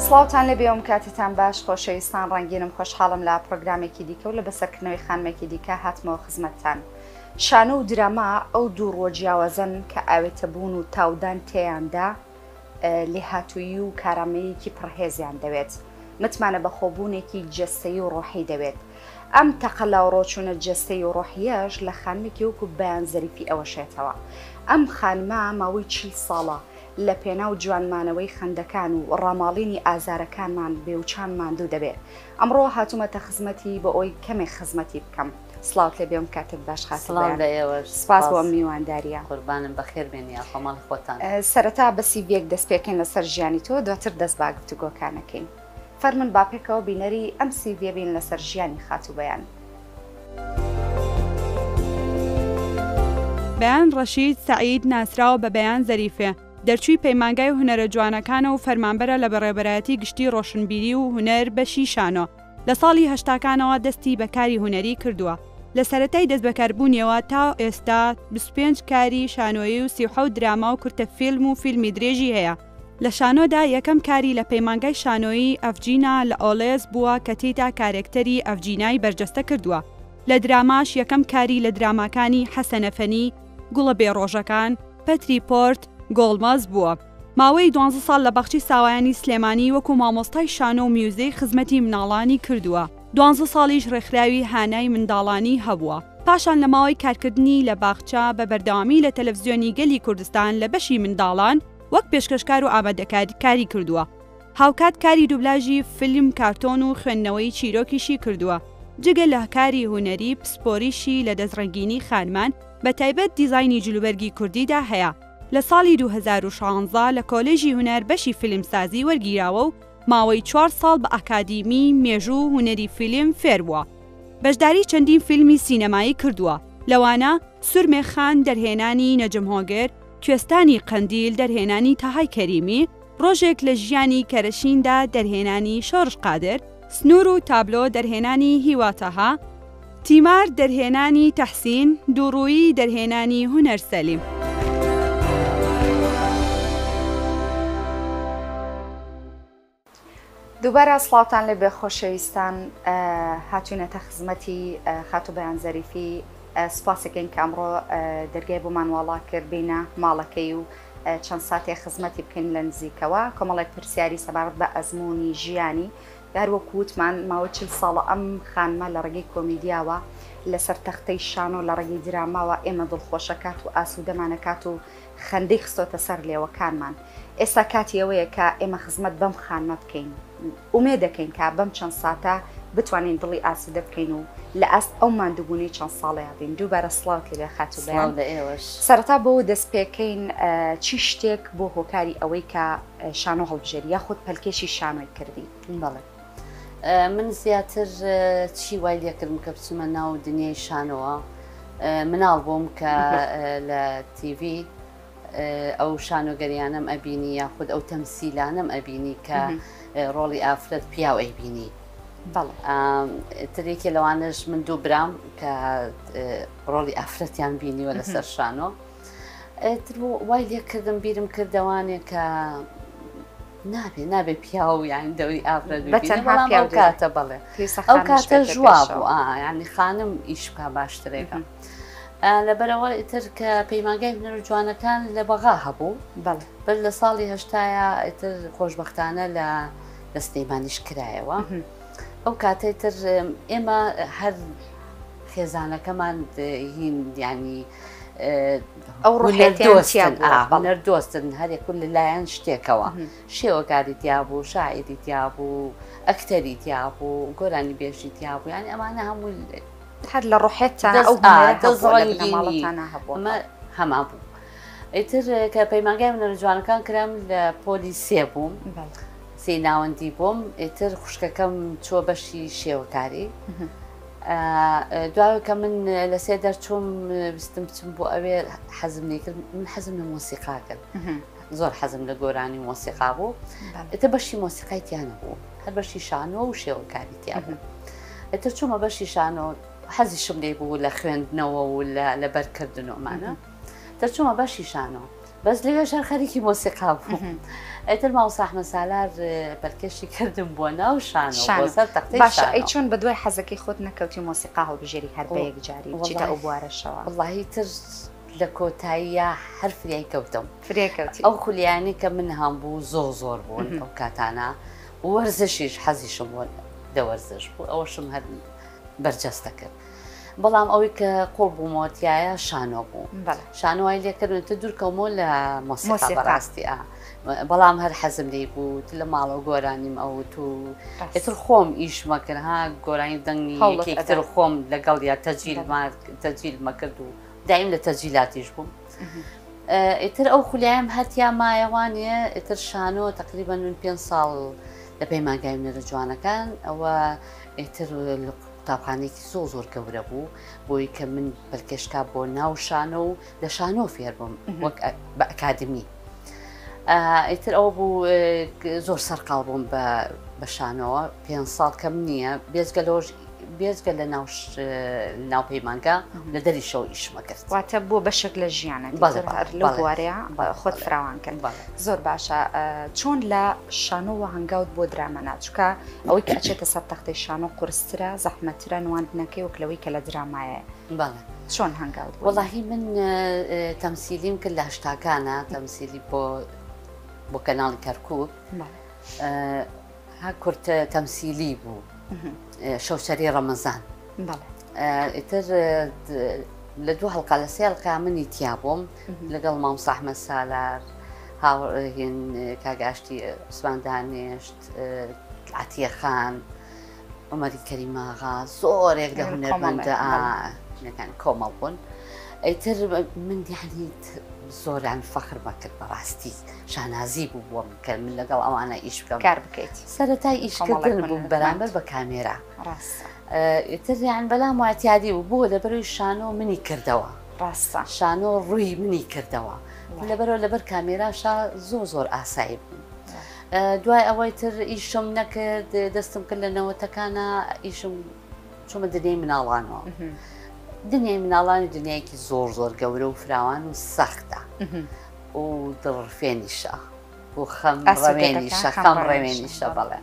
سڵاوتان لە بێوم کاتتان باش خۆشەویستان ڕەنگینم خۆشحاڵم لە پرۆگرامێکی دیکە و لە بەسەرکردنەوەی خانمێکی دیکە هاتمەوە خزمەتتان. شانۆ و درەما ئەو دوو ڕۆژیاوەزن کە ئاوێتەبوون و تاودان تێیاندا لێهاتوویی و کارامەیەکی پڕهێزیان دەوێت. متمانە بە خۆبوونێکی جەستەیی و ڕۆحی دەوێت. ئەم تەقەلاو ڕۆچوونە جەستەی و ڕۆحیەش لە خانمێکی وەکو بەیان زەریفی ئەوەشێتەوە. ئەم خانمە ماوەی 40 ساڵە لە پێناو جوانمانەوەی خەندەکان و ڕاماڵینی ئازارەکانمان بێوچان ماندوو دەبێت. ئەمڕۆ هاتوومەتە خزمەتی بە ئەوی کەمێک خزمەتی بکەم. سڵاوت لێ بێم کاتت باش خاتڵام لە ئێوەش سپاس بۆ میوانداریە. قوربانم بەخێر بێنیا خۆماڵ خۆتان. سەرەتا بەسی بێک دەست پێکەین لەسەر ژیانی تۆ دواتر دەست با گفتوگۆکانەکەین. فەرمن باپێکەوە بینەری ئەم سیڤێ بین لەسەر ژیانی خاتوبەیان. بەیان ڕەشید سەعید ناسراوە بە بەیان زەریفێ. دەرچووی پەیمانگای و هونەرە جوانەکانە و فەرمانبەرە لە بەڕێبەرایەتی گشتی ڕۆشنبیری و هونەر بەشی شانۆ. لە ساڵی هەشتاکانەوە دەستی بەکاری هونەری کردووە. لە سەرەتای دەست بەکاربوونیەوە تا ئێستا 25 کاری شانۆیی و 37 دراما و کورتە فیلم و فیلمی درێژی هەیە. لە شانۆدا یەکەم کاری لە پەیمانگای شانۆیی ئەفجینا لە ئۆڵێز بووە کە تێیدا کارێکتەری ئەفجینای بەرجەستە کردووە. لە دراماش یەکەم کاری لە دراماکانی حەسەنەفەنی، گوڵە بێڕۆژەکان، پەتری پۆرت، گۆڵمەز بووە. ماوەی 12 ساڵ لە بەخشی ساوایانی سلێمانی وەکو مامۆستای شانۆ و میوزەی خزمەتی مناڵانی کردووە. 12 ساڵیش ڕێکخراوی هانای منداڵانی هەبووە. پاشان لە ماوەی کارکردنی لە باخچە بە بەردەوامی لە تەلەڤیزیۆنی گەلی کوردستان لە بەشی منداڵان وەک پێشکەشکار و ئامادەکاری کردووە. هاوکات کاری دوبلاژی فیلم، کارتۆن و خوێندنەوەی چیرۆکیشی کردووە. جگە لە کاری هونەری پسپۆریشی لە دەستڕەنگینی خانمان بە تایبەت دیزاینی جلوبەرگی کوردیدا هەیە. لە ساڵی 2016 لە کۆلێژی هونەر بەشی فیلمسازی وەرگیراوە و ماوەی 4 ساڵ بە ئەکادیمی مێژوو هونەری فیلم فێر بووە. بەشداری چەندین فیلمی سینەمایی کردووە. لەوانە سورمێ خان دەرهێنانی نەجم هۆگر، کوێستانی قەندیل دەرهێنانی تاهای کەریمی، ڕۆژێک لە ژیانی کەرەشیندا دەرهێنانی شۆڕش قادر، سنوور و تابلۆ دەرهێنانی هیواتەها، تیمار دەرهێنانی تەحسین، دووڕوویی دەرهێنانی هونەر سەلیم. دووبارە سڵاوتان لێ بێ خۆشەویستان، هاتوونەتە خزمەتی خاتوبەیان زەریفی. سپاسێکین کە ئەمڕۆ دەرگای بۆمان واڵا کرد بینە ماڵەکەی و چەند ساتێک خزمەتی بکەین لە نزیکەوە. کۆمەڵێک پرسیاری سەبارەت بە ئەزمموی ژیانی هەروەکو وتمان ماوە 40 ساڵە ئەم خانمە لە ڕێگەی کۆمیدیاوە لەسەر تەختەی شانۆ لە ڕێگەی دراماوە ئێمە دڵخۆشەکات و ئاسوودەمانەکات و خەندەی خستۆتە سەر لێوەکانمان. ئێستا کاتی ئەوەیە کە ئێمە خزمەت بەم خانمە بکەین. ئومێ دەکەین کە بەم چەند ساتە بتوانین دڵی ئاسوودە بکەین و لە ئەست ئەو ماندووبوونی چەند ساڵەیە بین. دووبارە سڵاوت لێ خاتوبەیان. سەرەتا بۆ دەست پێکەین چی شتێک بۆ هۆکاری ئەوەی کە شانۆ هەڵبژێری یاخود پەلکێشی شانۆی کردی؟ بەڵێ من زیاتر چی وای لێکردم کە بچمە ناو دنیای شانۆوە. مناڵ بووم کە لە تیڤ ئەو شانۆگەریانم ئەبینی یاخود ئەو تەمسیلانم ئەبینی کە ڕۆڵی ئافرەت پیاو ئەیبینی. ترێکی لەوانش من دوو برام کە ڕۆڵی ئافرەتیان بینیوە لەسەر شانۆ. وای لێکردم بیرم کردەوانێک کە نابێ پیاو یان دەوری ئافرەت ئەو کاتە بڵێ ئەو کاتە ژوا بوو ینی خانم ئیشکا باشترێکە. لەبەرەوە ئیتر کە پەیمانگای هونەر جوانەکان لە بەغا هەبوو بەر لە ساڵی هەشتاە ئیتر خۆشبەختانە لە دەستەیمانیش کرایەوە. ئەو کاتێتر ئێمە هەر خێزانەکەمان هین ینی ئەو هونەر دۆستن هەرێک لەلایەن شتێکەوە. شێوەکاری تیا بوو، شاعری تیا بوو، ئەکتەری تیا بوو، گۆرانی بێژی تیا بوو، ینی ئەمانە هەموو هەر لە ڕۆحێتتان هەما بوو. ئیتر کە پەیمانگای هونەر جوانەکان کرام لە پۆلی سێ بووم، سێ ناوەندی بووم. ئیتر خوشکەکەم چوە بەشی شێوەکاری. دوایە کە من لە سێ دەرچووم بستم بچم بۆ ئەوێ حەزم کرد. من حەزم لە مۆسیقا کرد، زۆر حەزم لە گۆرانی مۆسیقا بوو. ئێتر بەشی مۆسیقای تیانە بوو، هەر بەشی شانۆ و شێوەکاری تیا بوو. ئێتر چوومە بەشی شانۆ، حەزیشم لێ بوو لە خوێندنەوە و لە بەرکردنەوەمانە. دەرچوومە بەشی شانۆ، بەس لێوێ ژەر خەریکی مۆسیقا بوو. ئەیتر مامۆستا ئەحمەد سالار بەرکەشی کردم بۆ ناو شانۆ بۆ سەر تەختەی باشە شانۆ. ئەی چۆن بە دوای حەزەکەی خۆت نەکەوتی مۆسیقا هەڵبژێری هەر بە یەکجاری بچیتە ئەو بوارەشەوە؟ وەڵاهی تر لە کۆتاییە هەر فریای کەوتم. فریەکەوتی ئەو خولیانی کە من هەمبوو زۆر بوون ئەو کاتانە وەرزشیش حەزیشم بۆ دەوەرزش بوو ئەوەشم هەر بەرجەستە کرد. بەڵام ئەوەی کە قوڵ بوومەوەتیایە شانۆ بوو. شانۆی لێکردنتە دوورکەمەوە لە مۆسیقا بەڕاستی بەڵام هەر حەزم لێ بوو لە ماڵەوە گۆرانیم ئەوت و ئێتر خۆم ئیشمە کرد ها گۆرانی دەنگی یەکێکتر خۆم لەگەڵ یا تەجیل مەکرد و دایم لە تەجیلاتیش بووم. ئیتر ئەو خولیایم هەتیا مایەوانە ئیتر شانۆ تقریبا 5 ساڵ لە پەیمانگای هونەرە جوانەکان ئەوە ئیتر قوتابخانەیەکی زۆر گەورە بوو بۆی کە من بەرکەشکا بۆ ناو شانۆ و لە شانۆ فێر بووم وەک بە ئەکادمی. ئیتر ئەوە بوو زۆر سەرقاڵ بووم بە شانەوە 5 ساڵ کەم نییە بێزگە لە ناو پەیمانگا لە دەری شەو ئیشمە کرد. واتە بۆ بەشێک لە ژیانە لە بوارەیە خۆت فراوان کرد. زۆر باشە. چۆن لە شانۆوە هەنگاوت بۆ درامەنا چکە ئەوەی کە ئەچێتە سەر تەختەی شانۆ قورسترە زەحمەترە نواندنەکەی وەکلەوەی کە لە درامایە. چۆن هەنگاوت؟ وەڵاهی من تەمسیلیم کرد لە هەشتاکانە تەمسیلی بۆ کەناڵی کەرکووک ها کورتە تەمسیلی بوو. شەوچەری ڕەمەزان ئیتر لە 2 هەڵقا لە 3 هەڵقا منی تیا بووم لەگەڵ مامۆستا ئەحمەد سالار هاوڕێهین کاگاشتی عوسمان دانێشت عەتیە خان عومەری کەریماغا زۆرێک لە هونەرمەندە کۆمەڵ بوون. ئیتر من دیانی زۆران فەخر بەکرد بەڕاستی شانازی بوو بووم کە من لەگەڵ ئەوانە ئیش بکەم کار بکەیت. سەرەتای ئیشکردن بوو بەرامبەر بە کامێرا. ئیتر یان بەلام واتیادی بوو بۆ لەبەرەوەی شانۆ منی کردەوە. ڕاستە شانۆ ڕووی منی کردەوە لەبەر کامێراشا زۆر ئاسایی بوو. دوای ئەوەی تر ئیشم نەکرد دەستم کرد لە نەوەتەکانە ئیشم چوومە دنیای مناڵانەوە. دنیای مناڵانی دنیایکی زۆر گەورە و فراوان و سەختە و دڵڕفێنیشە و خەم ڕەوێنیشە بەڵێ.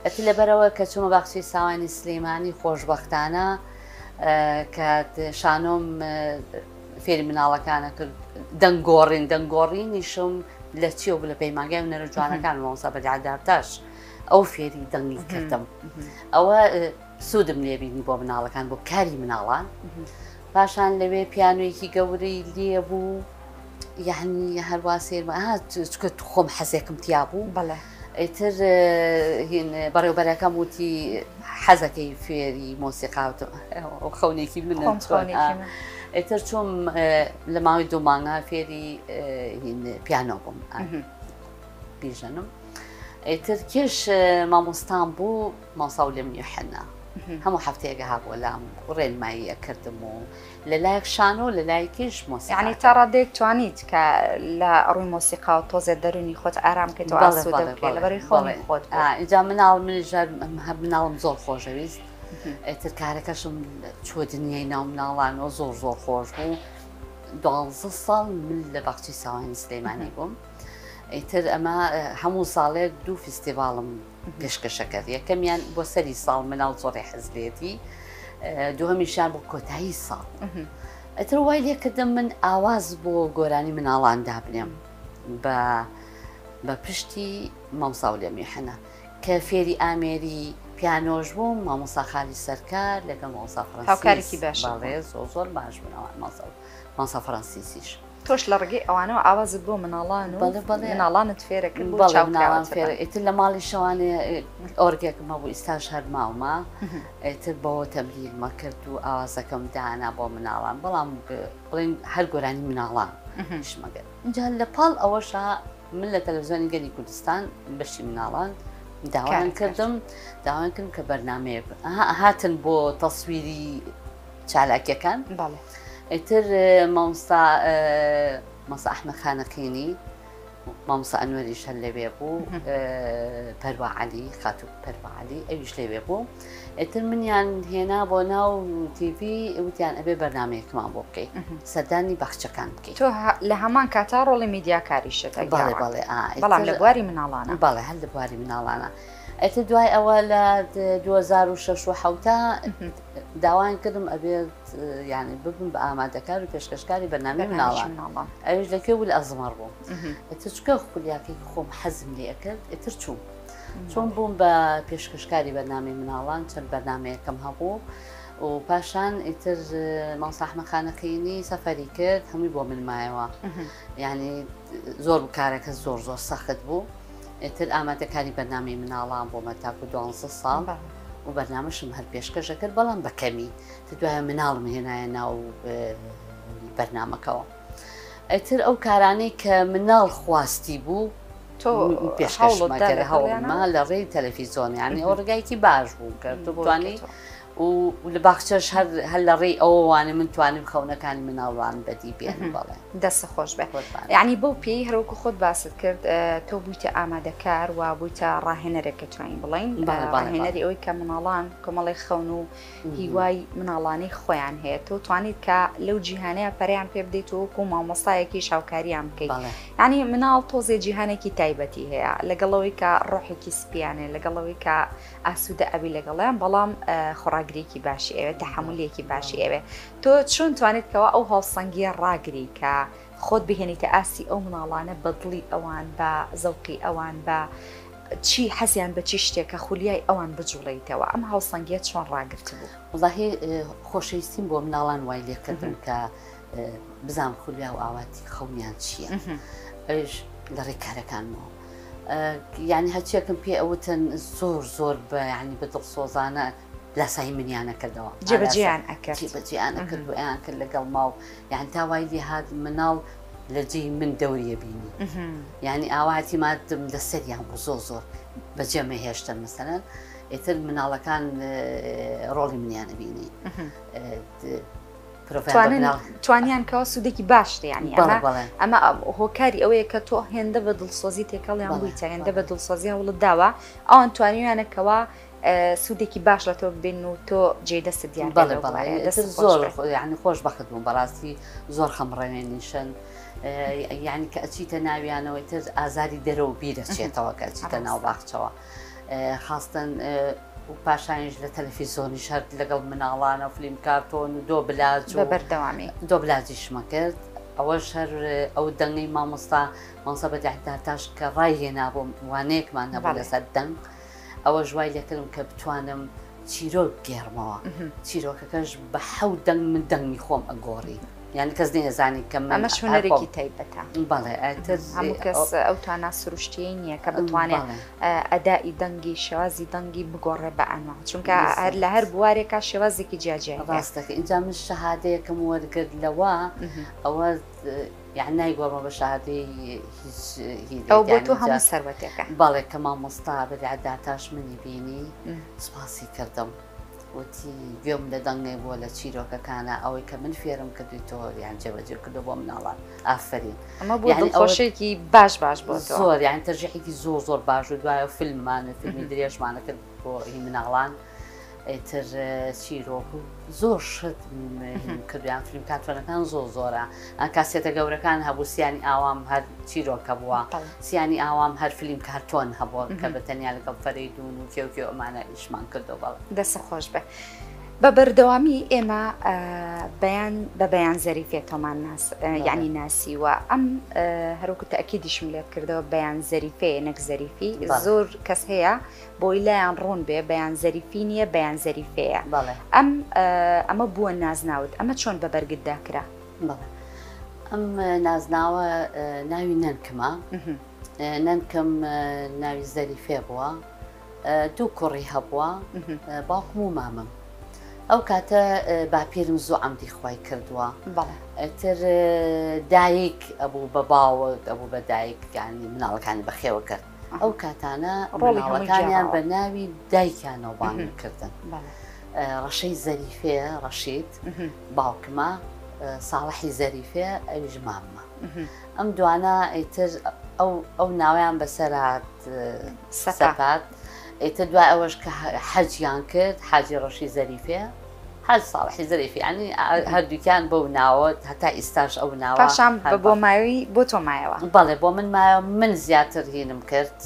ئەتی لەبەرەوە کە چوومە باخچەی ساوانی سلەیمانی خۆشبەختانە کە شانۆم فێری مناڵەکانە کرد دەنگۆڕینیشم لە چیە لە پەیمانگای هونەرە جوانەکان مامۆستا بەدیعدارتاش ئەو فێری دەنگی کردم. ئەوە سوودم لێبینی بۆ مناڵەکان بۆ کاری مناڵان. پاشان لەوێ پیانوێکی گەورەی لێ بوو یعنی هەروە سێرمە چکە خۆم حەزێکم تیا بوو. بەڵێ ئیتر بەڕێوبەرەکەم وتی حەزەکەی فێری مۆسیقاوتم خەونێکی من ئیتر چۆم لە ماوەی 2 مانگە فێری پیانۆ بووم بیژەنم. ئیتر کێش مامۆستام بوو مامۆستا ویلیام یوحنا هەموو هەفتەیەکە هابووە لام ڕێنماییە کردم و لە لایەک شانۆ لە لایەکیش مۆسیقا. یعنی تا ڕادێک توانیت کە لە ڕووی مۆسیقا و تۆزێ دەرونی خۆت ئارام بکەیتەوە ئاسوودە بکەیت لەبەری خۆی خۆت. اینجا مناڵم زۆر خۆشەویست. ئیتر کارەکەشم چوە دنیای ناو مناڵانەوە زۆر خۆش بوو. 12 ساڵ من لە باخچەی ساوانی سلەیمانی بووم. ئیتر ئەمە هەموو ساڵێک 2 فیستیڤاڵم پێشکەشە کرد. یەکەمیان بۆ سەری ساڵ مناڵ زۆری حەزلێتی دووهەمیشیان بۆ کۆتایی ساڵ. ئەتر وای لێ کردم من ئاواز بۆ گۆرانی مناڵان دابنێم بە پشتی مامۆستا ویلیام یوحنا کە فێری ئامێری پیانۆژ بووم مامۆستا خالی سەرکار لەگەڵ مامۆستا فڕەنسیس هاوکارێکی باش بەڵێ زۆر باش بوون مامۆستا فڕەنسیسیش. تۆش لە ڕگەی ئەوانەوە ئاوازت بۆ مناڵان و مناڵانت فێرە کرد بۆ چاوکراوان فێرە. ئیتر لە ماڵی شەوانێ ئۆرگێکم هەبوو ئێستاش هەر ماومە. ئیتر بەوە تەمرینمە کرد و ئاوازەکەم دانا بۆ مناڵان بەڵام بڵێن هەر گۆرانی مناڵان شمەگەر. اینجا لە پاڵ ئەوەشە من لە تەلەڤیزیۆنی گەلی کوردستان بەشی مناڵان داوام کردم کە بەرنامەیە هاتن بۆ تەسویری چالاکیەکان. بەڵێ ئیتر مامۆستا ئەحمەد خانەقینی مامۆستا ئەنوەریش هەر لەوێ بوو، پەروە عەلی خاتوو پەروە عەلی ئەویش لەوێ بوو. ئیتر منیان هێنا بۆ ناو تیڤی وتیان ئەبێ بەرنامەیەکمان بۆ بکەیت، سەردانی باخچەکان بکەیت. تۆ لە هەمان کاتا ڕۆڵی میدیاکاریشت؟ بەڵێ بەڵێ، بەڵام لە بواری مناڵانە؟ بەڵێ هەر لە بواری مناڵانە. ئەتر دوای ئەوە لە 2006 داوایان کردم ئەبێت یعنی ببم بە ئامادەکار و پێشکەشکاری بەرنامەی مناڵان. ئەویش لەکوێ بوو لە ئەزمەڕ بوو. ئەتر چکە خولیاکەی خۆم حەزم لێ ئەکرد، ئێتر چوون. چۆن بووم بە پێشکەشکاری بەرنامەی مناڵان، چەند بەرنامەیەکەم هەبوو و پاشان ئیتر مامۆستا ئەحمەد خانەقینی سەفەری کرد، هەمووی بۆ من مایەوە. یعنی زۆر کارەکە زۆر سەخت بوو. ئێتر ئامادەکاری بەرنامەی مناڵان بۆمە تاکو 12 ساڵ و بەرنامەشم هەر پێشکەشە کرد، بەڵام بەکەمی دوایە مناڵم هێنایە ناو بەرنامەکەەوە. ئەتر ئەو کارانەی کە مناڵ خواستی بوو تۆ پێشکەشمەکرد هەوڵما لە ڕێی تەلەڤیزۆن، یعنی ئەو ڕێگایکی باش بوو کرد بتوانی و لە باخچەش هەر لە ڕێی ئەووانێ من توانیم خەونەکانی مناڵان بەدی بێن. بەڵێ دەستە خۆش بێت. یعنی بەو پێی هەروەکو خۆت باست کرد تۆ بوویتە ئامادەکار و بوویتە ڕاهێنەرێکە توانین بڵین ڕاهێنەری ئەوەی کە مناڵان کۆمەڵی خەون و هیوای مناڵانی خۆیان هەیە، تۆ توانیت کە لەو جیهانەیە پەریان پێ بدەیت و وەکو مامۆستایەکی شاوکاریان بکەیت. یعنی مناڵ تۆزێ جیهانێکی تایبەتی هەیە، لەگەڵەوەی کە ڕۆحێکی سپیانێ، لەگەڵەوەی کە ئاسوودە ئەبی لەگەڵیان، بەڵام خۆراگرێکی باشی ئەوێ، تەحملێکی باشی ئەوێ. تۆ چۆن توانێت کەەوە ئەو هەڵسەنگیە ڕاگری کە خۆت بهێنیتە ئاسی ئەو مناڵانە بەدڵی ئەوان، بە زەوقی ئەوان، بە چی حەزیان بە چی شتێکە خولیای ئەوان بجوڵیتەوە؟ ئەم هەڵسەنگیە چۆن ڕاگرت بوو؟ وڵاهی خۆشەویستیم بۆ مناڵان وای لێکردم کە بزانم خولیا و ئاواتی خەونیان چییە، ئەوش لە ڕێکارەکانمەوە. یعنی هەرچیەکەم پێ ئەوتن زۆر بە ینی بە دڵسۆزانە لاسایی منیانە کردەوە، جێبەجێیان ئەکرد، جێبەجێیان ئەکرد و ئەیان کرد لەگەڵ ماو، یان تاوای لێ هات مناڵ لە جێی من دەوریە بینی، یعنی ئاواتی مادم لە سەریان بوو زۆر بەجێمە هێشتن مەسەلەن. ئێتر مناڵەکان ڕۆڵی منیانە بینی، توانیان کەەوە سوودێکی باشتە، یعنی ئەمە هۆکاری ئەوەیە کە تۆ هێندە بە دڵسۆزی تێکەڵیان بوویتە، هێندە بە دڵسۆزیان وڵت داوە، ئەوان توانیوانەکەەوە سوودێکی باش لە تۆ ببین و تۆ جێدەست دیان. زۆر یعنی خۆش بەخت بووم بەڕاستی، زۆر خەمڕێنێنیشن، یعنی کە ئەچیتە ناویانەوەی تر ئازاری دەرەوە بیرەچێتەوە کە ئەچیتە ناو باخچەوە، خاستن و پاشانیش لە تەلەڤیزۆنی شەرت لەگەڵ مناڵانە و فیلم کارتۆن و دۆ بلاج و بەردەوامی دۆ بلاجیشمە کرد. ئەوەش هەر ئەو دەنگەی مامۆستا بەداهتاش کە ڕای هێنا بۆ وانەیەکمان هەبوو لەسەر دەنگ، ئەوە ژوای لەکردم کە بتوانم چیرۆک گێڕمەوە، چیرۆکەکەش بە حەوت دەنگ من دەنگی خۆم ئەگۆڕی، یعنی کەس نێزانی کە ئەمە شوێنەرێکی تایبەتە. بەڵێ هەموو کەس ئەو تانا سروشتیی نییە کە بتوانێت ئەدای دەنگی شێوازی دەنگی بگۆڕێ بە ئەنوا، چونکە هەر لە هەر بوارێکە شێوازێکی جیاجیای ڕاستەکە. اینجا من شەهادەیەکەم وەرگرت لەوە، ئەوە یعنی نایگۆڕمە بە شەهادەی هیچ ئەو بۆ تۆ هەموو سەروەتێکە. بەڵێ کە مامۆستا بەداهتاش منی بینی سپاسی کردم، وتی گوێم لە دەنگێ بۆ لە چیرۆکەکانە ئەوەی کە من فێرم کردی تۆ یان جێبەجێ کردو بۆ مناڵان. ئافرین، ئەمە بۆ دڵخۆشێکی باش بۆ زۆر، یان تەرجیحێکی زۆر باش و دوایە فیلممانە فیلمی درێژمانە کرد بۆ هی مناڵان. ئیتر چیرۆک و زۆر شت کردیان، فیلم کارتۆنەکان زۆرە، ئەن کاسێتە گەورەکان هەبوو، سیانی ئاوام هەر چیرۆکە بووە، سیانی ئاوام هەر فیلم کارتۆن هەبووە کە بەتەنیا لەگەڵ فەرەیدون و کێو ئەمانە ئیشمان کردو. بەڵێ دەستە خۆش بێ. بە بەردەوامی ئێمە بە بەیان زەریفێتەمان یعنی ناسیوە، ئەم هەروکو تەئکیدیشم لێت کردەوە بەیان زەریفەیە نەک زەریفی. زۆر کەس هەیە بۆی لایەن ڕوون بێ بەیان زەریفی نییە، بەیان زەریفەیە. ئەمە بووە نازناوت، ئەمە چۆن بە بەرگتدا کرا؟ ئەم نازناوە ناوی نەنکمە، نەنکەم ناوی زەریفێ بووە، دوو کوڕی هەبووە، باوکم و مامم. ئەو کاتە باپیرم زۆر عەمدی خوای کردووە، ئەتر دایک ئەبوو بە باوک، ئەبوو بە دایک، یعنی مناڵەکانی بەخێوە کرد. ئەو کاتانە مناڵەکانیان بە ناوی دایکیانەوە بانگکردن. ڕەشەی زەریفێ ڕەشید باوکمە، ساڵحی زەریفێ ئەویش ماممە. ئەم دوانە ئیتر ئەو ناویان بەسەرات سەپات ئیتر دوای ئەوەش کە حەجیان کرد حاجی ڕەشی زەریفێ حەج ساڵحی زەریفی ینی هەردووکیان بەو ناوە هەتا ئیستاش ئەو ناوە پاشان بۆ ماوی بۆ تۆ مایەوە بەڵێ بۆ من مایە من زیاتر هینم کرد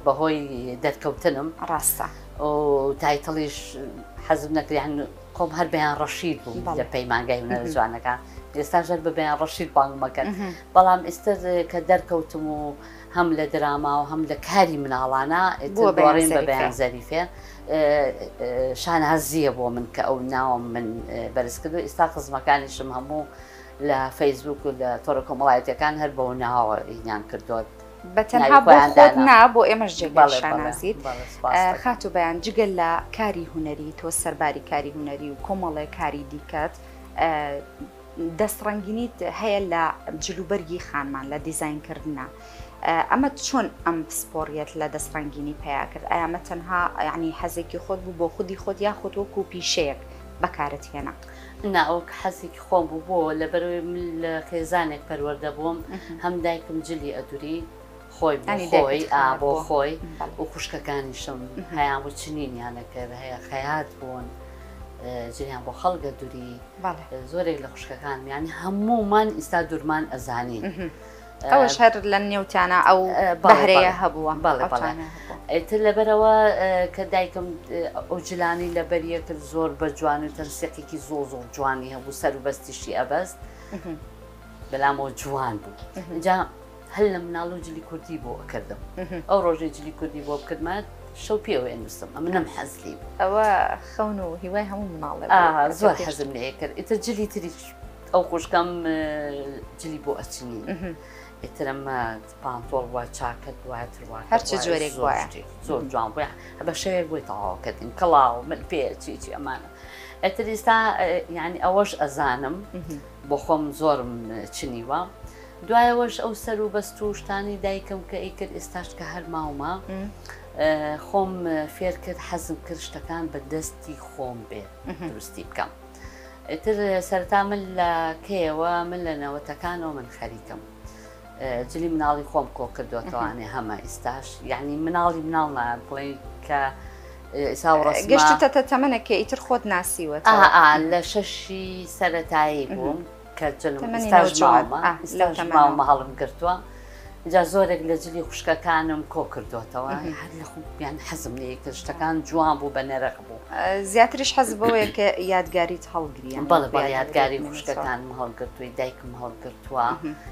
بەهۆی دەرکەوتنم ڕاستە و تایتڵیش حەزم نەکریان خۆم هەر بەیان ڕەشید بوو لە پەیمانگای هونەرە جوانەکان ئێستاش هەر بە بەیان ڕەشید بانگمەکەن بەڵام ئێستر کە دەرکەوتم و هەم لە دراما و هەم لە کاری مناڵانە گۆڕین بە بەیان زەریفێ شانازیە بۆ من کە ئەو ناوم من بەرز کردو ئێستا خزمەکانیشم هەموو لە فەیسبوک و لە تۆڕە کۆمەڵایەتیەکان هەر بەو ناوە ئینیان کردوت بەتەنها بۆ خۆت نا بۆ ئێمەش جێگەی شانازیت خاتو بەیان جگەل لە کاری هونەری تۆ سەرباری کاری هونەری و کۆمەڵێ کاری دیکەت دەستڕەنگینیت هەیە لە جلوبەرگی خانمان لە دیزاینکردنە ئەمە چۆن ئەم پسپۆڕیەت لە دەستڕەنگینی پیا کرد ئەمە تەنها یعنی حەزێکی خۆت بوو بۆ خودی خۆت یا خۆت وەکو پیشەیەک بەکارت هێنا ناوەک حەزێکی خۆم بوو بۆ لەبەرەوەی من لە خێزانێک پەروەردە بووم هەم دایکم جلی ئەدووری خۆی خۆی بۆ خۆی و خوشکەکانیشم هەیان بۆ چنینیانەکرد هەیە خەیات بوون جریان بۆ خەڵگە دووری زۆرێک لە خوشکەکانمیانی هەمومان ئیستا دوورمان ئەزانین ئەوەش هەر لە نێوتانە ئەو بەهرەیە هەبووە ئیتر لەبەرەوە کە دایکم ئەو جلانی لەبەریە کرد زۆر بە جوانی تەرسێقێکی زۆر جوانی هەبوو سەر و بەستیشی ئەبەست بەلامەوە جوان بوو اینجا هەل لە مناڵ و جلی کوردی بۆ کردم ئەو ڕۆژێ جلی کوردی بۆ بکردمە شەو پێوە نووسم ئەمە نەم حەزلی بوو ئەوە خەون و هیوای هەموو مناڵە زۆر حەزم لێ کرد ئیتر جلی تریش ئەو خوشکەم جلی بۆ ئەچنی ئیترەمە پانتۆڵ وە چاکت وایتر هەرچ جۆرێک وایە زۆر جوان بووە بە شەوێک بۆی تەواوکردین کڵاو من پێ چی ئەمانە ئەتر ئێستا یعنی ئەوەش ئەزانم بۆ خۆم زۆرم چنیوە دوایەوەش ئەو سەر و بەست و شتانی دایکم کە ئەیکرد ئێستاش کە هەر ماومە خۆم فێر کرد حەزم کرد شتەکان بە دەستی خۆم بێ دروستی بکەم ئیتر سەرتا من لە کێوە من لە نەوەتەکانەوە من خەریکم جلی مناڵی خۆم کۆ کردوەوەوانێ هەمە ئیستاش یعنی مناڵی مناڵ بڵێ کە گەشتتە تەمەنەکە ئیتر خۆت ناسیوە لە شەشی سەرەتایی بووم کە ماومە هەڵم گرتووە جا زۆرێک لە جلی خوشکەکانم کۆ کردوتەوە هەر لە خوبیان حەزم لێ کرد شتەکان جوان بوو بە نەرەق بوو زیاتریش حەز بەوەیە کە یادگاریت هەڵگریان بەڵێ یادگاری خوشکەکانم هەڵگرتووی دایکم هەڵگرتووە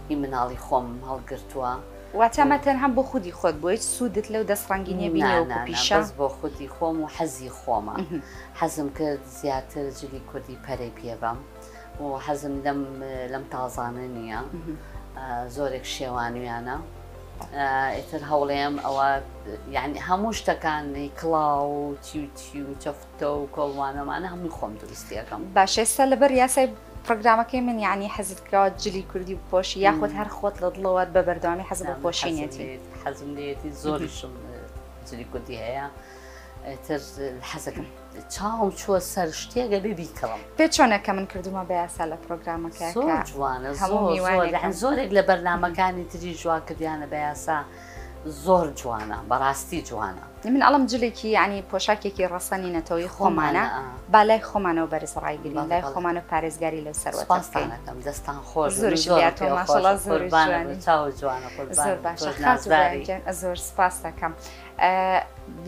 هی مناڵی خۆم هەڵگرتووە واتەمە تەنها بۆ خودی خۆت بۆیت سوودت لەو دەستڕەنگینیە بینەوە پیشە بۆ خودی خۆم و حەزی خۆمە حەزم کرد زیاتر جلی کوردی پەرەی پێبەم و حەزم لەم تازانە نییە زۆرێک شێوانویانە ئیتر هەوڵێم ئەوە یعنی هەموو شتەکانی کڵاو و چی و چەفتە و کۆڵوانەمانە هەمووی خۆم دروستیەکەم باش ئێستا لەبەر یاسای پرۆگرامەکەی من یعنی حەزت کراوە جلی کوردی بپۆشی یاخود هەر خۆت لە دڵەوەت بە بەردەوامی حەز بە پۆشینێتی حەزم لێتی زۆریشم جلی کوردی هەیە تر حەزەکەم چاوم چووە سەر شتێگە ببیکەڵم پێ چۆنەکە من کردومە بە یاسا لە پرۆگرامەکە زۆر جوانە زۆرێک لە بەرنامەکانی تری جوان کردیانە بە یاسا زۆر جوانە بەڕاستی جوانە من ئەڵم جلێکی ینی پۆشاکێکی ڕەسەنی نەتەوەی خۆمانە با لای خۆمانەوە بەرز ڕایگرین لای خۆمانە پارێزگاری لەو سەروەتەکەم دەستان خۆش زۆر زۆر سپاس دەکەم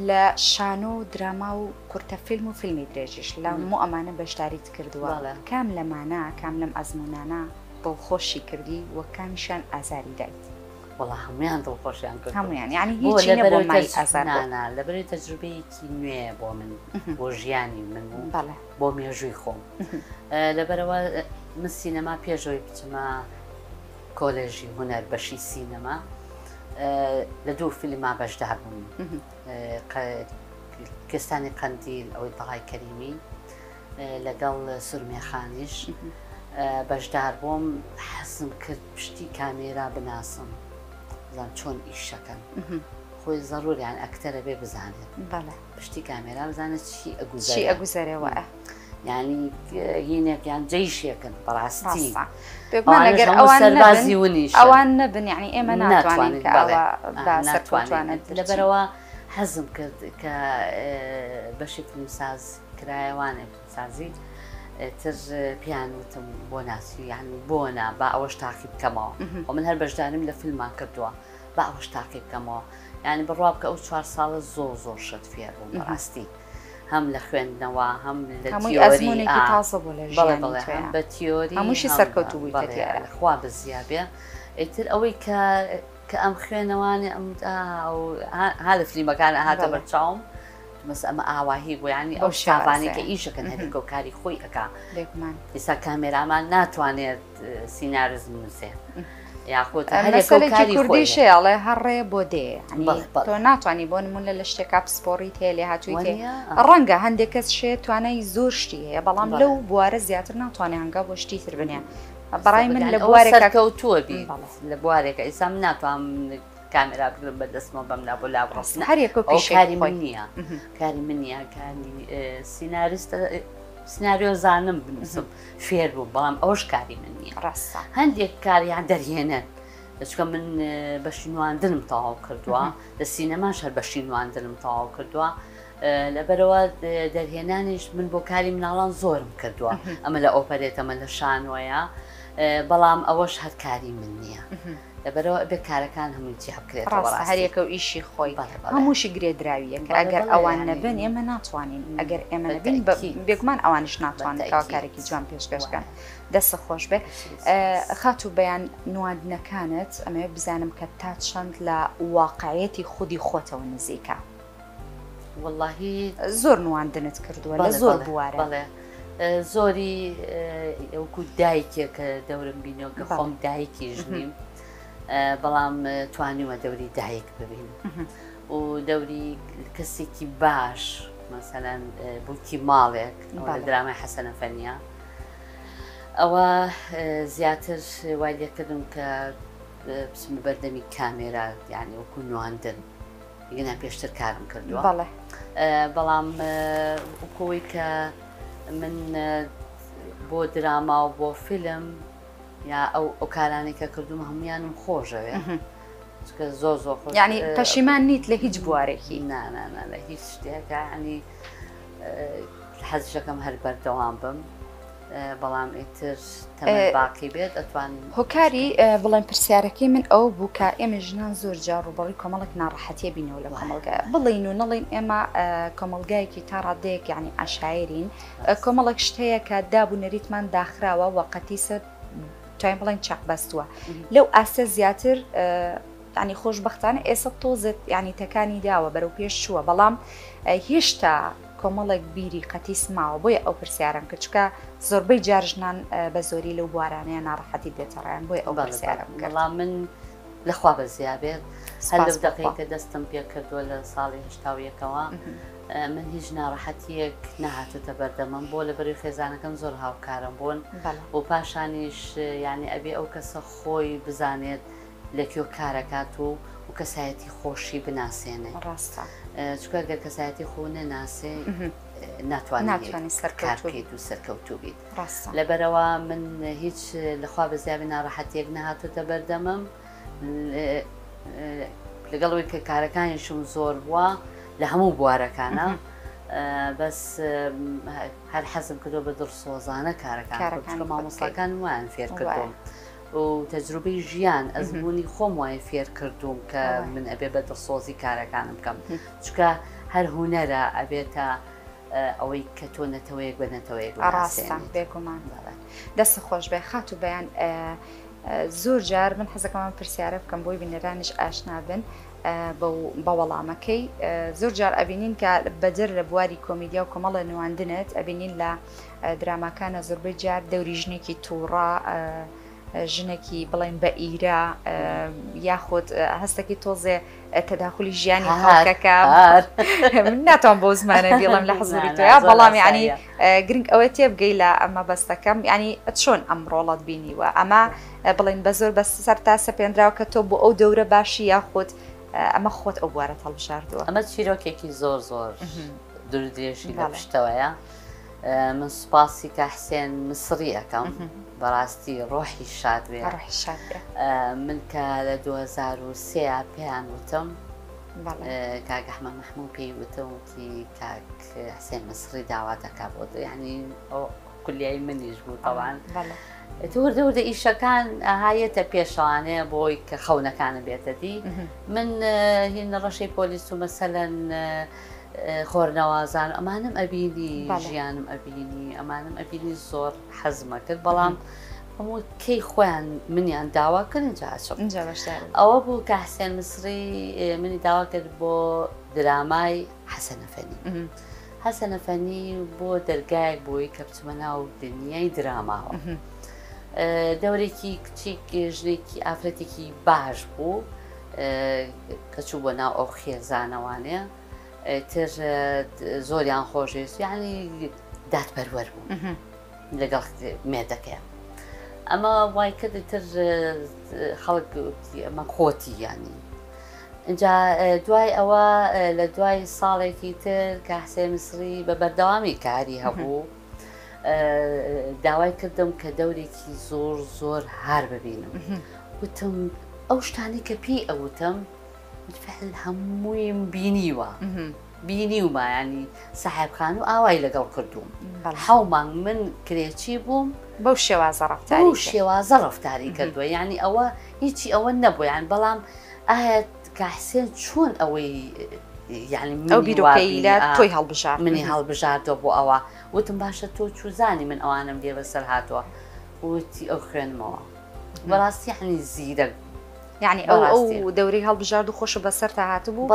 لە شانۆ و دراما و کورتەفیلم و فیلمی درێژیش لە هەموو ئەمانە بەشداریت کردووە کام لەمانە کام لەم ئەزمونانە دڵخۆشی کردی وە کامیشان ئازاری دایت وڵا هەمویان دڵخۆشیان کرد هەمویان ینی هیچ لەبەرەوەی ئازارانە لەبەرەوەی تەجروبەیەکی نوێ بۆ من بۆ ژیانی من بۆ مێژووی خۆم لەبەرەوە من سینەما پێشەوەی بچمە کۆلێژی هونەر بەشی سینەما لە دوو فیلما بەشدار بووم کێستانی قەندیل ئەوەی دەڵای کەریمی لەگەڵ سورمێخانیش بەشدار بووم حەزم کرد پشتی کامێرا بناسم بزانم چۆن ئیشەکەن خۆی زەڕوریان ئەکتەرە بێ بزانێت بەڵێ پشتی کامێرا بزانێت چی ئەگوزارێەوە يعني ينك يعني جيشيكن براستي بيقولنا أوان سربازي ونيش أوان نبن يعني إما ناتوانين كأوا ناتوانين لبروا حزم كبشي فيلمساز كرايواني فيلمسازي تر بيانو تم بوناسي يعني بونا باوش تعقيب كما ومن هالبجدانم لفيلم كردوا باوش تعقيب كما يعني بالرابط كأو 4 سال زور شد فيها براستي هم لخوێندنەوە هم لە تیۆری هم بەتیۆری هەمووشی سەرکەوتوبووی خوا بزیابێ ئیتر ئەوەی کە ئەم خوێنەوانی ها لە فلیمەکانە هاتە بەرچاوم مەس ئەمە ئاواهی بۆ ینی ئەو شابانێک کە ئیشەکەن هەریکە و کاری خۆی ئەکا ئێستا کامێرامان ناتوانێت سیناریزم نووسێت یاخۆت هەرێکی کوردی شێڵێ هەڕێ بۆ دێ تۆ ناتوانانی بۆ نمونە لە شتێکا پسپۆڕی تێ لێ هاتووی تێ ڕەنگە هەندێک کەس شێ توانای زۆر شتی هەیە بەڵام لەو بوارە زیاتر ناتوانێت هەنگا بۆ شتی تر بنێ بەڕای من لە بوارێکە کەوتووە بی لە بوارێکە ئێستا من ناتوانم کامێرا بگرم بەدەستمەوە بەم لا بۆ لا بڕاست هەرێک کاری من نییە کاری من نییە کاری سیناریستە سناریۆ زانم بنووسم فێر بوو بەڵام ئەوش کاری من نییە ڕاستە هەندێک کاریان دەرهێنن چکە من بەشی نواندنم تەواو کردووە لە سینەماش هەر بەشی نواندنم تەواو کردووە لەبەرەوە دەرهێنانیش من بۆ کاری مناڵان زۆرم کردووە ئەمە لە ئۆپەرێت ئەمە لە شانوەیە بەڵام ئەوەش هەر کاری من نییە لەبەرەوە بێ کارەکان هەمووی جیا بکرێتەوە هەریەکە و ئیشی خۆی هەمووشی گرێدراویە کە ئەگەر ئەوان نەبن ئێمە ناتوانین ئەگەر ئێمە نەبین بێگومان ئەوانش ناتوانن کارێکی جوان پێشکەشکەن دەستە خۆش بێ خاتو بەیان نواندنەکانت ئەمەوێ بزانم کە تا چەند لە واقعەتی خودی خۆتەوە نزیکە واللهی زۆر نواندنت کردووە لە زۆر بوارە زۆری ئەوکو دایکێک کە دەورم بینەوە کە خۆم دایکیش نیم بەڵام توانیوە دەوری دایک ببین و دەوری کەسێکی باش مەسەلەن بووکی ماڵێک لە درامای حەسەنە فەنیا ئەوە زیاتر وای لێکردم کە بچمە بەردەمی کامێرا یعنی وەکو نواندن یگەنا پێشتر کارم کردووە بەڵام وەکەوەی کە من بۆ دراما و بۆ فیلم یا ئەو کارانی کە کردومە هەمویانم خۆشەوێ چکە زۆر خۆش یعنی پەشیمان نیت لە هیچ بوارێکی نانانە لە هیچ شتێکە ینی حەزشەکەم هەر بەردەوام بم بەڵام ئیتر تەمەن باقی بێت ئەتوانین هۆکاری بڵێن پرسیارەکەی من ئەو بوو کە ئێمە ژنان زۆر جار ڕوبەڵی کۆمەڵێک ناڕەحەتیە بینەوە لە کۆمەڵگە بڵین و نەڵین ئێمە کۆمەڵگایەکی تا ڕادەیەک یعنی عەشایرین کۆمەڵێک شتەیە کە دابوونەریتمان داخراوە وەقەتی سەر توانین بڵێن چاق بەستووە لەو ئاستە زیاتر ینی خۆشبەختانە ئێستا تۆزت ینی تەکانی داوە بەرەو پێش چووە بەڵام هێشتا کۆمەڵێک بیری قەتیس ماوە بۆیە ئەو پرسیارم کە چکە زۆربەی جارژنان بە زۆری لەو بوارانەیە ناڕەحەتی دێتەڕیان بۆی ئەو پرسیارم بەڵام من لەخوا بەزیابێت هەر لەو دەقەی کە دەستم پێ کردووە لە ساڵی هەشتاویەکەوە من هیچ ناڕەحەتیەک نەهاتوتە بەردەمەم بۆ لە بەروی خێزانەکەم زۆر هاوکارم بوون و پاشانیش یعنی ئەبێ ئەو کەسە خۆی بزانێت لەکوێ کارەکات و کەسایەتی خۆشی بناسێنێ ڕاستە چکە گەر کەسایەتی خۆ نەناسێ ناتوانانی سەرکارکەیت و سەرکەوتوو بیت لەبەرەوە من هیچ لەخوا بەزیابی ناڕەحەتیەک نەهاتوتە بەردەمم لەگەڵەوەی کە کارەکانیشم زۆر بووە لە هەموو بوارەکانە بەس هەر حەزم کردو بە دڵسۆزانە کارەکان مامۆستاکان وایان فێر کردوم و تەجروبەی ژیان ئەزبوونی خۆم وایە فێر کردوم کە من ئەبێ بە دڵسۆزی کارەکانم بکەم چکە هەر هونەرە ئەبێتە ئەوەی کە تۆ نەتەوەیەک بە نەتەوەیەک ڕاستە بێگومان دەست خۆش بێ خات و بەیان زۆر جار من حەزەکەمان پرسیارە بکەم بۆی بینەرانش ئاشنا بن بە وەڵامەکەی زۆر جار ئەبینین کە بەجر لە بواری کۆمیدیا و کۆمەڵە نواندنت ئەبینین لە دراماکانە زۆربەی جار دەوری ژنێکی تووڕا ژنێکی بڵێن بە ئیرە یاخود هەستێکی تۆزێ تەداخلی ژیانی خەڵکەکە من ناتوان بۆ زمانە بیڵم لە حەزوری تۆیا بەڵام ینی گرنگ ئەوە تێبگەی لە ئەمە بەستەکەم ینی چۆن ئەم ڕۆڵەت بینیوە ئەمە بڵین بە زۆر بە سەر تا سەپێنراوە کە تۆ بۆ ئەو دەورە باشی یاخود ئەمە خۆت ئەو بوارە هەڵبژاردووە ئەمە چیرۆکێکی زۆر دوور درێژی لە پشتەوەیە من سپاسی کە حسێن مسریەکەم بەڕاستی ڕۆحی شاد بێ من کە لە 2023 پێیان وتم کاک ئەحمەد مەحموود پێی وتم وتی کاک حسێن مسری داوا دەکا بۆ یعنی کولیای منیش بوو طبعاً وردە ئیشەکان هایەتە پێشوانەیە بۆی کە خەونەکانە بێتە دی من هینە ڕەشەی پۆلیس و مەسەلەن خۆرنەوازان ئەمانم ئەبینی ژیانم ئەبینی ئەمانم ئەبینی زۆر حەزمە کرد بەڵام هەموو کەی خۆیان منیان داوا کردن ئەوە بوو کە حسێن مسری منی داوا کرد بۆ درامای حەسەن ئەفەنی حەسەن ئەفەنی بۆ دەرگایەک بۆی کە بچمە ناو دنیای دراماوە دەورێکی کچیک ژنێکی ئافرەتێکی باش بوو کە چوو بۆ ناو ئەو خێزانەوانەیە تر زۆریان خۆشویست یعنی دادپەروەر بوو لەگەڵ مێردەکەیە ئەمە وای کرد تر خەڵک ئەمە خۆتی ینی اینجا دوای ئەوە لە دوای ساڵێکی تر کە حسێن مسری بە بەردەوامی کاری هەبوو داوای کردم کە دەورێکی زۆر زۆر هار ببینم وتم ئەو شتانی کە پێی ئەوتم فعل هەموویم بینیومە ینی ساحێبخان و ئاوای لەگەڵ کردوم حەو مانگ من کرێکی بووم بەو شێوازە ڕەفتاری کردووە یعنی ئەوە هیچی ئەوە نەبوو یان بەڵام ئایا کە حسێن چۆن ئەوەی یعنی ئەو بیرۆکەی لە تۆی هەڵبژار منی هەڵبژاردەوە بۆ ئەوە وتم باشە تۆ چوزانی من ئەوانم لێ بەسەر هاتووە وتی ئەو خوێنمەوە بەڕاستی یعنی زیرەک یعنی ئەو دەورەی هەڵبژارد و خۆش بەسەر تا هاتبوو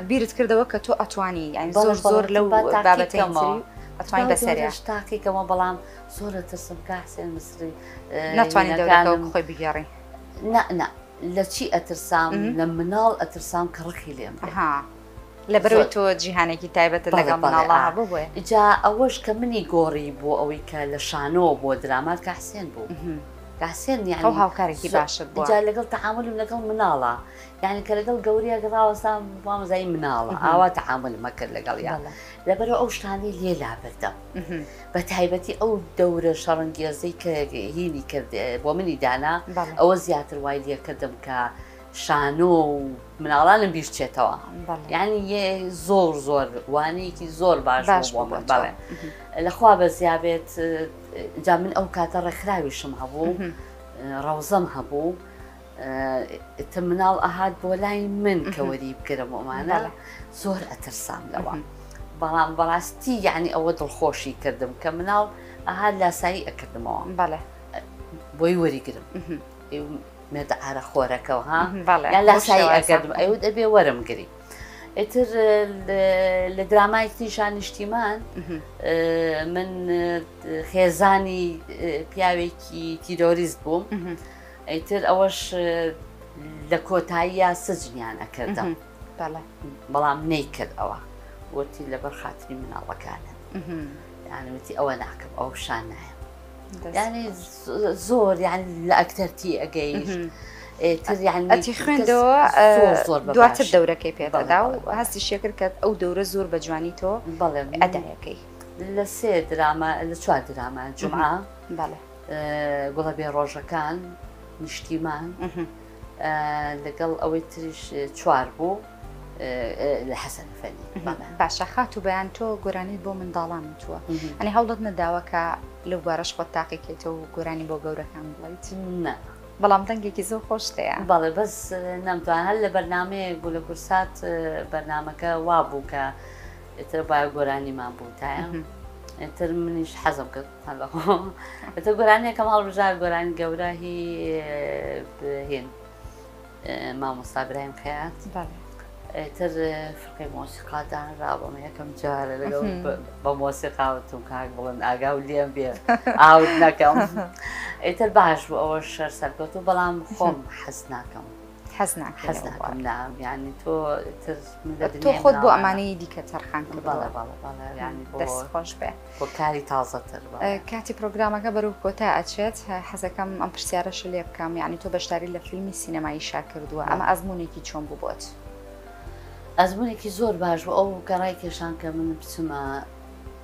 بیرت کردەوە کە تۆ ئەتوانی یعنی زۆر زۆر لەو بابەتەکەمەوە ئەتوانی بەسەریە شتاکێکەوە بەڵام زۆرە ترسم کە حسێن مسری ناتوانین دەورەکە خۆی بگێڕی نە لە چی ئەترسام لە مناڵ ئەترسام کە ڕخی لێم لەبەرەوەی تۆ جیهانێکی تایبەتە لەگەڵ مناڵە هەبوو جا ئەوەش کە منی گۆڕی بۆ ئەوەی کە لە شانەوە بۆ درامات کە حسێن بوو حسێن یعنی ئەو هاوکارێکی باشت بوو جا لەگەڵ تەعامل و لەگەڵ مناڵە یعنی کە لەگەڵ گەوریە گەڵاوەسان وامزایی مناڵە ئاوا تەعامل مەکرد لەگەڵ یان لەبەرەوە ئەو شتانی لێ لابردەم بە تایبەتی ئەو دەورە شەڕەنگێزەی کە هینی کرد بۆ منی دانا ئەوە زیاتر وای لێ کردم کە شانۆ و مناڵانم بیرچێتەوە یعنی زۆر زۆر وانەیەکی زۆر باش بۆ من بەڵێ لەخوا بەزیابێت جا من ئەو کاتە ڕێکخراویشم هەبوو ڕەوزەم هەبوو مناڵ ئەهات بۆ لای من کە وەری بگرم ئەمانە زۆر ئەترسام لەوە بەڵام بەڕاستی یعنی ئەوە دڵخۆشی کردم کە مناڵ ئەهات لاسایی ئەکردمەوە بۆی وەریگرم مێردە ئارەخۆرەکەەوە یان لاسایی ئەکردم ئەوت ئەبێ وەرم گری ئیتر لە درامایەکتیشان نیشتیمان من خێزانی پیاوێکی تیرۆریست بووم ئیتر ئەوەش لە کۆتاییە سجنیان ئەکردم بەڵام نەیکرد ئەوە وتی لەبەر خاتری مناڵەکانە یعنی وتی ئەوە ناکەم ئەو شان نایە یعنی زۆر یعنی لە ئەکتەرتی ئەگەیش ئەتی خوێندەوە دواتر دەورەکەی پێدەدا و هەستی شێکرد کە ئەو دەورە زۆر بە جوانی تۆ ئەدایەکەی لە سێ دراما لە چوار دراما جومعە گوڵەبێ ڕۆژەکان نیشتیمان لەگەڵ ئەوەی تریش چوار بوو لە حەسەن ئەفەنی باشە خات و بەیان تۆ گۆرانی بۆ منداڵان تووە ئەنی هەوڵت نەداوە کە لەو بارەش خۆت تاقیکێتەوە و گۆرانی بۆ گەورەکان بڵیت نە بەڵام دەنگێکی زۆر خۆشتەیە بەڵێ بەس نەمتوان هەر لە بەرنامەیە بوو لە کورسات بەرنمەکە وا بوو کە ئێتر باە گۆرانیمان بوو تایە ئێتر منیش حەزم کرد ئێتر گۆرانیەکەم هەڵبژار گۆرانی گەورە هی هێن مامۆستا برایم خەیات تر فرقی مۆسیقادان ڕابم یەکەم جارە لەگەڵ بە مۆسیقاوتم کاک بڵن ئاگا و لێم بێ ئاوت نەکەم ئیتر باش بوو ئەوە شەر سەرکەوت و بەڵام خۆم حەز ناکەم حەز ناکەم نام ینی تۆ تۆ خۆت بۆ ئەمانەی دیکە تەرخان کرد دەست خۆش بێ بۆ کاری تازەتر کاتی پرۆگرامەکە بەرەو کۆتا ئەچێت حەزەکەم ئەم پرسیارەش لێ بکەم یعنی تۆ بەشداری لە فیلمی سینەمایی شا کردووە ئەمە ئەزمونێکی چۆن بوو بۆت ئەزمونێکی زۆر باش بوو ئەو گەڕای کێشان کە من بچمە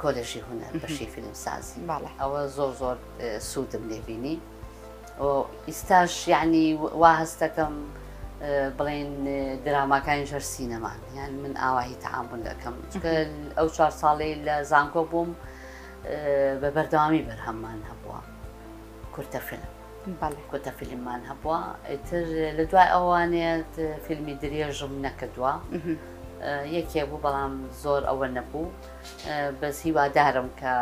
کۆلێژی هونەر بەشی فیلمسازی ئەوە زۆر سوودم لێبینی و ئیستاش یعنی وا هەستەکەم بڵێن دراماکانی ژەر سینەمان یان من ئاواهی تەعامل دەکەم چکە ئەو 4 ساڵەی لە زانکۆ بووم بە بەردەوامی بەرهەممان هەبووە کورتە فیلم کۆتە فیلممان هەبووە ئیتر لە دوای ئەوانێت فیلمی درێژم نەکردووە یەکێ بوو بەڵام زۆر ئەوە نەبوو بەس هیوادارم کە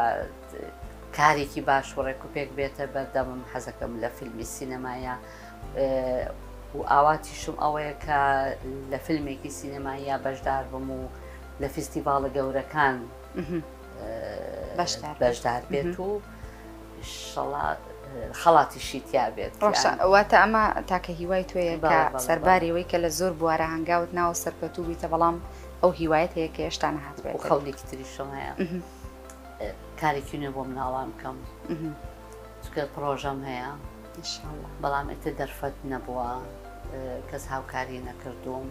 کارێکی باش و ڕێکوپێک بێتە بەردەمم حەزەکەم لە فیلمی سینەمایە و ئاواتیشم ئەوەیە کە لە فیلمێکی سینەمایە بەشدار بم و لە فیستیڤاڵە گەورەکان بەشدار بێت و خەڵاتیشی تیا بێت واتە ئەمە تاکە هیوای توێیە کە سەرباریەوەی کە لە زۆر بوارە هەنگاوت ناوە سەرکەوتوو بیتە بەڵام ئەو هیوایەت هەیە کە هێشتا نەهات بێت و خەڵێکی تریشم هەیە کارێکی نوێ بۆ مناڵام بکەم چکە پرۆژەم هەیە بەڵام ئێتە دەرفەت نەبووە کەس هاوکاری نەکردوم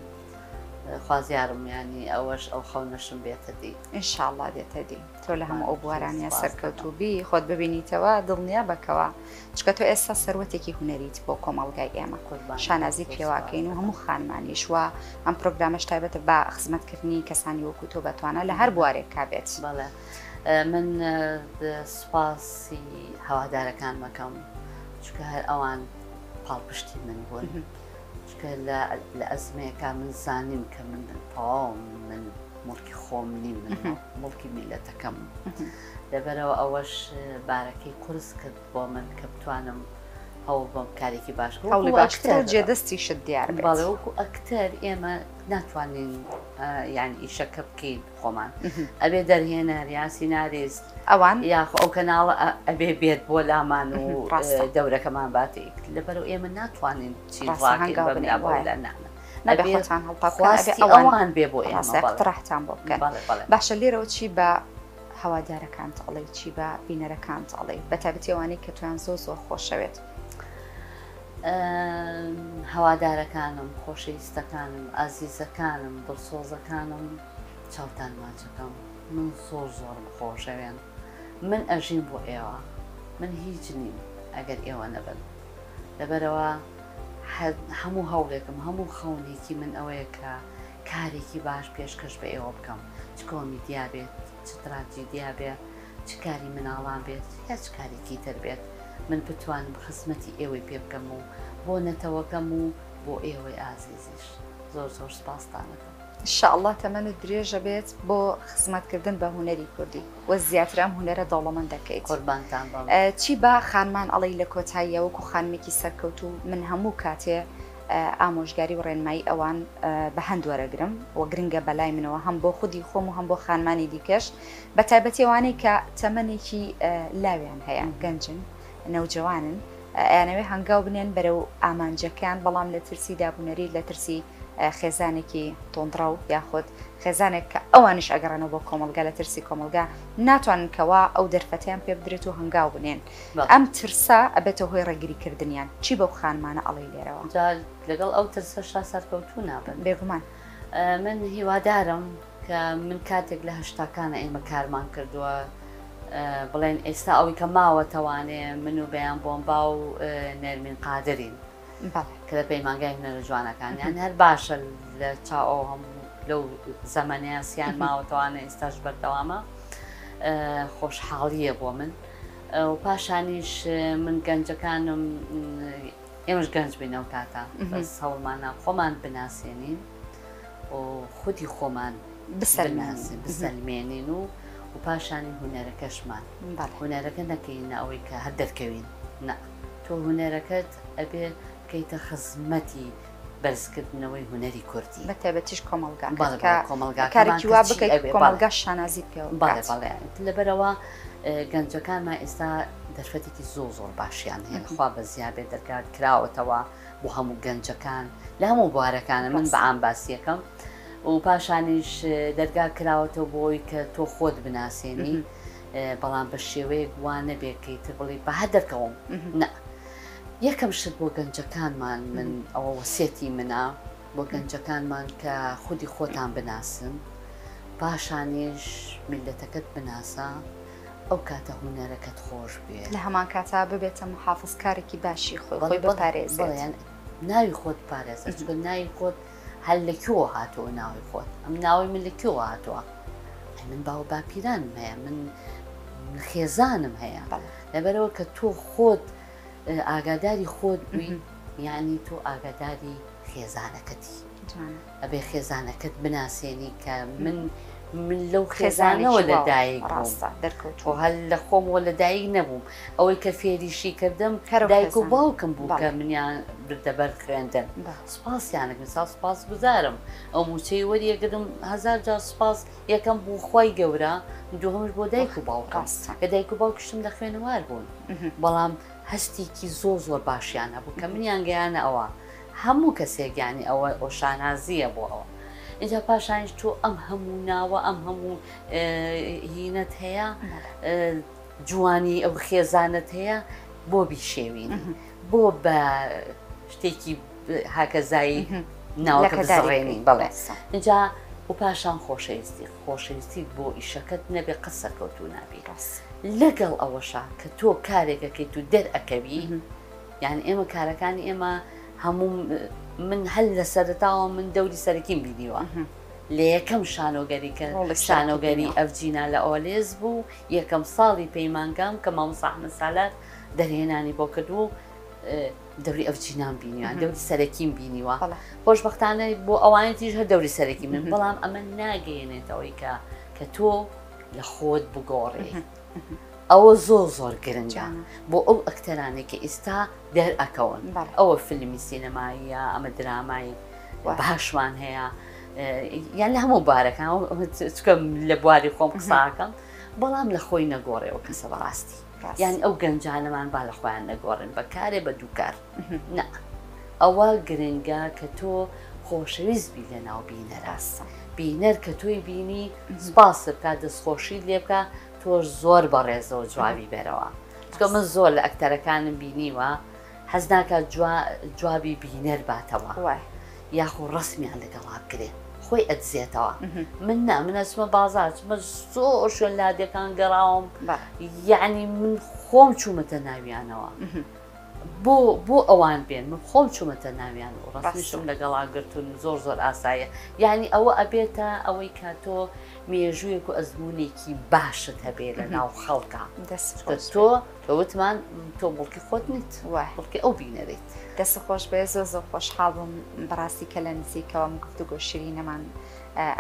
خوازیارم ینی ئەوەش ئەو خەونەشم بێتە دی ئینشاءڵڵا دێتە دی تۆ لە هەموو ئەو بوارانە سەرکەوتوبی خۆت ببینیتەوە دڵنیا بکەوە چکە تۆ ئێستا سەروەتێکی هونەریت بۆ کۆمەڵگای ئێمە شانازی پێواکەین و هەموو خانمانیش وە ئەم پرۆگرامەش تایبەتە بە خزمەتکردنی کەسانی وەکو تۆ بەتوانە لە هەر بوارێک کابێت بەڵێ من سوپاسی هەوادارەکان مەکەم چکە هەر ئەوان پاڵپشتی من بوون چکە لە ئەزمەیەکە من زانیم کە من من مڵکی خۆم نیم من مڵکی میلەتەکەم لەبەرەوە ئەوەش بارەکەی قورس کرد بۆ من کە بتوانم ئەو بەم کارێکی باش هەوڵی باشتر جێدەستی شت دیار بەڵێ وەکو ئەکتەر ئێمە ناتوانین یان ئیشەکە بکەین خۆمان ئەبێ دەرهێنەر یا سیناریست ئەوان یاخ ئەو کەناڵە ئەبێ بێت بۆ لامان و دەورەکەمان باتێک لەبەرەوە ئێمە ناتوانین ئەوان بێ بۆ ئێمەڕاحتان بۆ بکەن باشە لێرەوە چی بە هەوادارەکان تەڵێ چی بە بینەرەکان تەڵێ بە تایبەتیەوانەی کە تویان زۆر خۆشەوێت هەوادارەکانم خۆشەویستەکانم ئازیزەکانم دڵسۆزەکانم چاوتان ماچەکەم من زۆر خۆشەوێن من ئەژین بۆ ئێوە من هیچ نیم ئەگەر ئێوە نەبن لەبەرەوە هەموو هەوڵێکم هەموو خەونێکی من ئەوەیە کە کارێکی باش پێشکەش بە ئێوە بکەم چ کۆمیدیا بێت چ تراجیدیا بێت چ کاری مناڵان بێت هیچ کارێکی تر بێت من بتوانم خزمەتی ئێوەی پێ بکەم و بۆ نەتەوەکەم و بۆ ئێوەی ئازیزیش زۆر سپاسدانەکەم ئینشاءڵڵا تەمەنت درێژە بێت بۆ خزمەتکردن بە هونەری کوردی وە زیاتر ئەم هونەرە دەوڵەمەند دەکەیت قوربانتان چی بە خانمان ئەڵەی لە کۆتاییە وەکو خانمێکی سەرکەوتو من هەموو کاتێ ئامۆژگاری و ڕێنمایی ئەوان بە هەند وەرەگرم و گرنگە بەلای منەوە هەم بۆ خودی خۆم و هەم بۆ خانمانی دیکەش بە تایبەتیەوانەی کە تەمەنێکی لاویان هەیە گەنجن نەوجەوانن یانەوێ هەنگاو بنێن بەرەو ئامانجەکان بەڵام لە ترسی دابوونەری لە ترسی خێزانێکی تۆندڕە و یاخود خێزانێک کە ئەوانش ئەگەڕێنەوە بۆ کۆمەلگا لە ترسی کۆمەلگا ناتوانن کەوا ئەو دەرفەتیان پێ بدرێت و هەنگاو بنێن ئەم ترسا ئەبێتە هۆی ڕێگریکردنیان چی بەو خانمانە ئەڵی لێرەوە لەگەڵ ئەو ترسەشا سەرکەوتوو نابن بێگومان من هیوادارم کە من کاتێک لە هەشتاکانە ئێمە کارمان کردووە بڵێن ئێستا ئەوی کە ماوەتەوانێ من و بەیان بۆمبا و نەرمین قادرین کە لە پەیمانگای هونەرە جوانەکان یان هەر باشە لە چاو هەموو لەو زەمانەیە سیان ماوەتەوانە ئێستاش بەردەوامە خۆشحاڵیە بۆ من و پاشانیش من گەنجەکانم ئێمەش گەنج بینەوە کاتە بەس هەوڵمانە خۆمان بناسیێنین و خودی خۆمان بسەلمێنین و پاشانی هونەرەکەشمان هونەرەکە نەکەین ئەوەی کە هەر دەرکەوین تۆ هونەرەکەت ئەبێ بکەیتە خزمەتی بەرزکردنەوەی هونەری کوردی بە تایبەتیش کۆمەلگاکارێکی وا بکەیت کۆمەلگا شانازی پێوە بەڵێ لەبەرەوە گەنجەکانمان ئێستا دەرفەتێکی زۆر باشیان هەیە خوا بە زیابێت دەرگات کراوەتەوە بۆ هەموو گەنجەکان لە هەموو بوارەکانە من بە ئام باسیەکەم و پاشانیش دەرگا کراوەتەوە بۆی کە تۆ خۆت بناسیێنی بەڵام بە شێوەیەک وانە بێکەیتر بڵێ بە هە دەرکەوم یەکەم شت بۆ گەنجەکانمان من ئەوە وەسێتی منە بۆ گەنجەکانمان کە خودی خۆتان بناسن پاشانیش میلەتەکەت بناسە ئەو کاتە هونەرەکەت خۆش بێت لە هەمان کاتا ببێتە محافظکارێکی باشی خۆی بپارێزێت ناوی خۆت پارێزە چکە ناوی خۆت هەر لەکوێوە هاتووە ناوی خۆت ئەم ناوی من لەکوێوە هاتووە من باو باپیرانم هەیە من خێزانم هەیە لەبەرەوە کە تۆ خۆت ئاگاداری خۆت بووی یعنی تۆ ئاگاداری خێزانەکەتی ئەبێ خێزانەکەت بناسیێنی کە من لەو خێزانەوە لەدایک دەرکەوت هەل لە خۆمەوە لەدایک نەبووم ئەوەی کە فێریشی کردم دایک و باوکم بوو کە منیان بردەبەر خوێندن سپاسیانێک مثال سپاس گوزارم ئەو موچەی وەریەگرم هزار جار سپاس یەکەم بوو خۆی گەورە دووهەمش بۆ دایک و باوکم کە دایک و باوکشتم لە خوێنەوار بوون بەڵام هەستێکی زۆر باشیان هەبوو کە منیان گەیانە ئەوە هەموو کەسێکیانی ئەوە ئۆشانازیە بۆ ئەوە اینجا پاشانش تۆ ئەم هەموو ناوە ئەم هەموو هینەت هەیە جوانی ئەو خێزانت هەیە بۆ بیشێوین بۆ بە شتێکی هاکەزایی ناوەکە بزڕێنی بەڵێ اینجا و پاشان خۆشەویستی بۆ ئیشەکەت نەبێ قسەکەوتو نابی لەگەڵ ئەوەشە کە تۆ کارێکەکەیت و دەرئەکەوی یعنی ئێمە کارەکانی ئێمە هەموو من هەل لە سەرتاوە من دەوری سەرەکیم بینیوە لە یەکەم شانۆگەری ئەڤجینا لە ئۆلێز بوو یەکەم ساڵی پەیمانگام کە مامۆستا ئەحمەد سالات دەرهێنانی بۆ کردو دەوری ئەڤجینان بینیوە دەوری سەرەکیم بینیوە خۆشبەختانە بۆ ئەوانەی تیژ هەر دەوری سەرەکی من بەڵام ئەمە ناگەیەنێتەوەی کە تۆ لە خۆت بگۆڕێ ئەوە زۆر گرنگە بۆ ئەو ئەکتەرانێک کە ئێستا دەرئەکەون ئەوە فیلمی سینەماییە ئەمە درامایی باشمان هەیە یان لە هەموو بارەکان چکەم لە بواری خۆم قساکەم بەڵام لە خۆی نەگۆڕێەوە کەسە بەڕاستی یان ئەو گەنجانەمان با لە خۆیان نەگۆڕن بەکارێ بە دووکار نە ئەوە گرنگە کە تۆ خۆشەویست بی لە ناو بینەرە بینەر کە تۆی بینی سپاس بکات دەستخۆشی لێ بکە تۆش زۆر بەڕێزەوە جوابی بەرەوە چکە من زۆر لە ئەکتەرەکانم بینیوە حەز ناکات جوابی بینەر باتەوە یاخۆ ڕسمیان لەگەڵا بکرێ خۆی ئەدزێتەوە من ئەچمە بازار چمە زۆر شوێن لادەکان گەڕاوم یعنی من خۆم چوومەتە ناویانەوە بۆ ئەوان بێن من خۆم چوومەتە ناویان و ڕاستیشم لەگەڵا گرتون زۆر ئاسایە یعنی ئەوە ئەبێتە ئەوەی کاتۆ مێژوویەک و ئەزمونێکی باشت هەبێ لە ناو خەڵکە تۆوتمان تۆ بڵکی خۆت نیت بڵکی ئەو بینەرێت دەست خۆش بێ زۆر خۆشحاڵ بووم بەڕاستی کە لە نزیکەوە گفتوگۆ شیرینەمان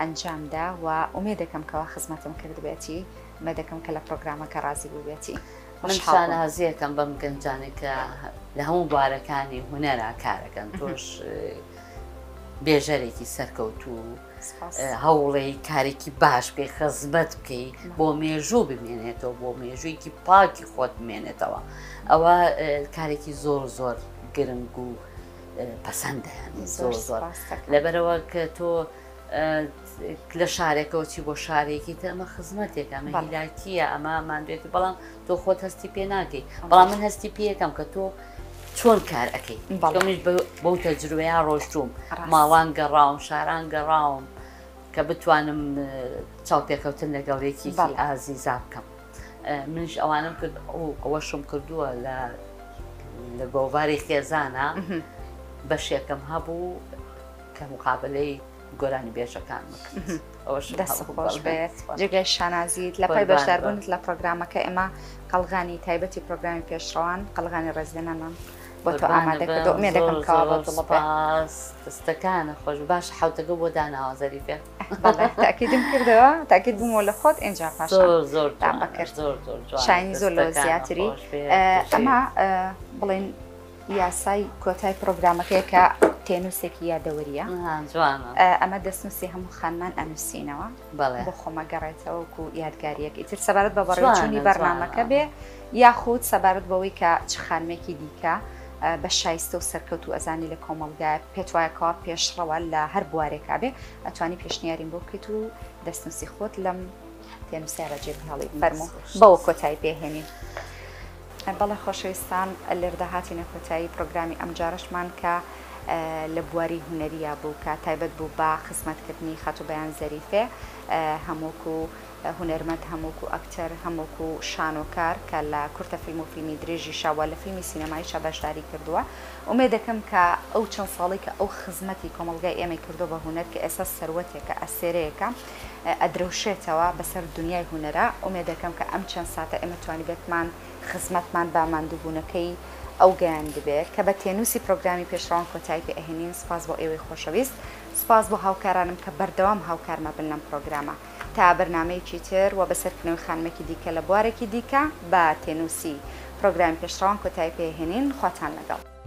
ئەنجامدا و ئومێ دەکەم کەەوە خزمەتم کردبێتی مە دەکەم کە لە پرۆگرامەکە ڕازی بووبێتی من شانازیەکەم بەم گەنجانێک کە لە هەموو بارەکانی هونەرا کارەکەن تۆش بێژەرێکی سەرکەوت و هەوڵی کارێکی باش بکەی خزمەت بکەی بۆ مێژوو بمێنێتەوە بۆ مێژوویکی پاکی خۆت بمێنێتەوە ئەوە کارێکی زۆر گرنگ و پەسەندەیانی زۆر لەبەرەوە کە تۆ لە شارێکەوە چی بۆ شارێکی تە ئەمە خزمەتێک ئەمە هیلاکیە ئەمەمان بێت بەڵام تۆ خۆت هەستی پێ ناکەی بەڵام من هەستی پێەکەم کە تۆ چۆن کار ئەەکەی منیش بەو تەجروبەیان ڕۆشتوم ماڵان گەڕاوم شاران گەڕاوم کە بتوانم چاوپێکەوتن لەگەڵ یەکێکی ئازیزا بکەم منیش ئەوانم کرد ئەوەشم کردووە لە گۆڤاری خێزانە بەشێکم هەبوو کە مقابلەی گۆرانی بێژەکان دەست خۆش بێت جگەی شانازیت لە پای بەشداربوونت لە پرۆگرامەکە ئێمە قەڵغانی تایبەتی پرۆگرامی پێشڕەوان قەڵغانی ڕێزلێنانمان بۆ تۆ ئامادەکردو ئومێ دەکەم کەوا دەستەکانە خۆش باش حوتەکە بۆ داناوە زەریفێ تاکیدم کردەوە تاکید بوومەوە لە خۆت ئینجا پاش زۆر شاینی زۆر لە زیاتری ئەمە بڵێن یاسای کۆتای پرۆگرامەکەی کە تێنووسێکی یادەوەریە ئەمە دەستنووسی هەموو خانمان ئەنووسینەوە بۆ خۆمە گەڕێتەوەکو یادگاریەک ئیتر سەبارەت بە بەڕێوەچوونی بەرنامەکە بێ یاخود سەبارەت بەوەی کە چ خانمێکی دیکە بە شایستە و سەرکەوت و ئەزانی لە کۆمەڵگای پێت وایەکەوە پێشڕەوە لە هەر بوارێکا بێ ئەتوانی پێشنیاریم بۆ بکەیت و دەستنووسی خۆت لەم تێنووسیارە جێبهێڵی فەرموو بەوە کۆتایی پێهێنین. بەڵێ خۆشەویستان لێرەدا هاتینە کۆتایی پرۆگرامی ئەم جارشمان کە لە بواری هوەریە بوو کە تایبەت بوو بە خزمەتکردنی خەت و بەیان زەریفێ هەمووکو هونەرمەند هەمووکو ئەکتەر هەمووکو شانۆکار کە لە کورتە فیلم و فیلمی درێژی شاوە لە فیلمی سینەماییشە بەشداری کردووە ئومێ دەکەم کە ئەو چەند ساڵی کە ئەو خزمەتی کۆمەلگای ئێمە کردو بە هونەر کە ئێستا سەروەتێکە ئەسێرەیەەکە ئەدرەوشێتەوە بەسەر دنیای هونەرە ئومێ دەکەم کە ئەم چەند ساتە ئێمە توانی بێتمان خزمەتمان باماندووبوونەکەی ئەو گەیان دەبێت کە بە تێنووسی پرۆگرامی پێشڕان کۆتایی پێ ئەهێنین سپاس بۆ ئێوەی خۆشەویست سپاس بۆ هاوکارانم کە بەردەوام هاوکارمە بن لەم پرۆگرامە تا بەرنامەیەکی تر و بەسەرکردنەوەی خانمێکی دیکە لە بوارێکی دیکە بە تێنووسی پرۆگرامی پێشڕان کۆتایی پێ ئەهێنین خواتان لەگەڵ